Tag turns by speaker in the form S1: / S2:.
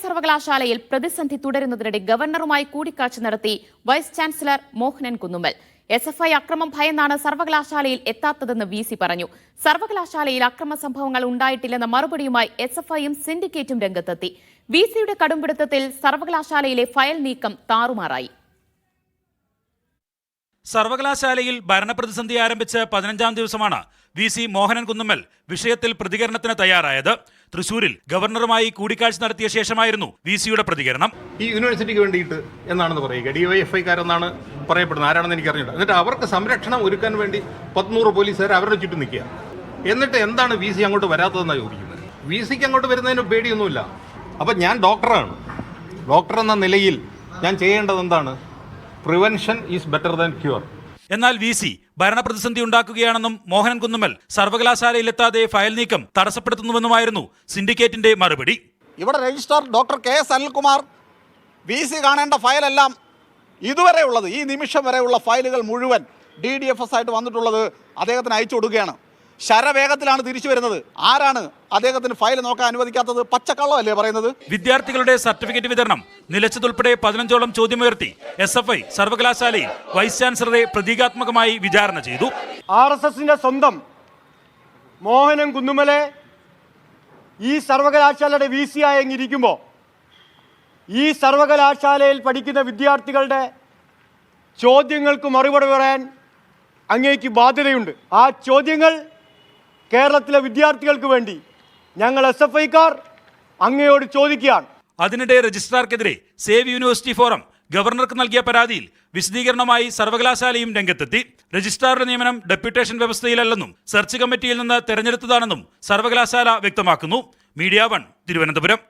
S1: സർവകലാശാലയിൽ പ്രതിസന്ധി തുടരുന്നതിനിടെ ഗവർണറുമായി കൂടിക്കാഴ്ച നടത്തി vice chancellor Mohanan Kunnummal. SFI അക്രമം ഭയന്നാണ് സർവകലാശാലയിൽ എത്താത്തതെന്ന് VC പറഞ്ഞു. സർവകലാശാലയിൽ അക്രമ സംഭവങ്ങൾ ഉണ്ടായിട്ടില്ലെന്ന മറുപടിയുമായി SFIയും സിൻഡിക്കേറ്റും രംഗത്തെത്തി. VCയുടെ കടുംപിടുത്തത്തിൽ സർവകലാശാലയിലെ ഫയൽ നീക്കം താറുമാറായി.
S2: സർവകലാശാലയിൽ ഭരണപ്രതിസന്ധി ആരംഭിച്ച് 15-ാം ദിവസമാണ് VC മോഹനൻ കുന്നുമ്മൽ വിഷയത്തിൽ പ്രതികരണത്തിന് തയ്യാറായത്. തൃശൂരിൽ ഗവർണറുമായി കൂടിക്കാഴ്ച നടത്തിയ ശേഷമായിരുന്നു VCയുടെ പ്രതികരണം.
S3: ഈ യൂണിവേഴ്സിറ്റിക്ക് വേണ്ടിയിട്ട് എന്നാണെന്ന് പറയുക, DYFIക്കാരെന്നാണ് പറയപ്പെടുന്നത്, ആരാണെന്ന് എനിക്ക് അറിഞ്ഞില്ല. എന്നിട്ട് അവർക്ക് സംരക്ഷണം ഒരുക്കാൻ വേണ്ടി 100 പോലീസുകാർ അവരുടെ ചുറ്റും നിൽക്കുക. എന്നിട്ട് എന്താണ് VC അങ്ങോട്ട് വരാത്തതെന്നാണ് ചോദിക്കുന്നത്. VCക്ക് അങ്ങോട്ട് വരുന്നതിന് പേടിയൊന്നുമില്ല. അപ്പം ഞാൻ ഡോക്ടറാണ്. ഡോക്ടർ എന്ന നിലയിൽ ഞാൻ ചെയ്യേണ്ടത് എന്താണ്? Prevention is better than cure.
S2: എന്നാൽ VC ഭരണപ്രതിസന്ധി ഉണ്ടാക്കുകയാണെന്നും മോഹനൻ കുന്നുമ്മൽ സർവകലാശാലയിലെത്താതെ ഫയൽ നീക്കം തടസ്സപ്പെടുത്തുന്നുവെന്നുമായിരുന്നു സിൻഡിക്കേറ്റിന്റെ മറുപടി.
S4: ഇവിടെ registrar doctor KS Anilkumar VC കാണേണ്ട ഫയലെല്ലാം ഇതുവരെ ഉള്ളത്, ഈ നിമിഷം വരെയുള്ള ഫയലുകൾ മുഴുവൻ DDFS ആയിട്ട് വന്നിട്ടുള്ളത് അദ്ദേഹത്തിന് അയച്ചു കൊടുക്കുകയാണ്. ശരവേഗത്തിലാണ് തിരിച്ചു വരുന്നത്. ആരാണ് അദ്ദേഹത്തിന് ഫയൽ നോക്കാൻ അനുവദിക്കാത്തത്? പച്ചക്കള്ളമല്ലേ പറയുന്നത്?
S2: വിദ്യാർത്ഥികളുടെ സർട്ടിഫിക്കറ്റ് വിതരണം നിലച്ചതുൾപ്പെടെ 15ഓളം ചോദ്യമുയർത്തി SFI സർവകലാശാലയിൽ വൈസ് ചാൻസലറെ പ്രതീകാത്മകമായി വിചാരണ ചെയ്തു.
S5: RSSന്റെ സ്വന്തം മോഹനൻ കുന്നുമ്മലെ ഈ സർവകലാശാലയുടെ VC ആയെങ്കിരിക്കുമ്പോൾ ഈ സർവകലാശാലയിൽ പഠിക്കുന്ന വിദ്യാർത്ഥികളുടെ ചോദ്യങ്ങൾക്ക് മറുപടി പറയാൻ അങ്ങേക്ക് ബാധ്യതയുണ്ട്. ആ ചോദ്യങ്ങൾ കേരളത്തിലെ വിദ്യാർത്ഥികൾക്ക് വേണ്ടി ഞങ്ങൾ SFIക്കാർ അങ്ങയോട് ചോദിക്കുകയാണ്.
S2: അതിനിടെ രജിസ്ട്രാർക്കെതിരെ സേവ് യൂണിവേഴ്സിറ്റി ഫോറം ഗവർണർക്ക് നൽകിയ പരാതിയിൽ വിശദീകരണമായി സർവകലാശാലയും രംഗത്തെത്തി. രജിസ്ട്രാറുടെ നിയമനം ഡെപ്യൂട്ടേഷൻ വ്യവസ്ഥയിലല്ലെന്നും സെർച്ച് കമ്മിറ്റിയിൽ നിന്ന് തെരഞ്ഞെടുത്തതാണെന്നും സർവകലാശാല വ്യക്തമാക്കുന്നു. മീഡിയ 1 തിരുവനന്തപുരം.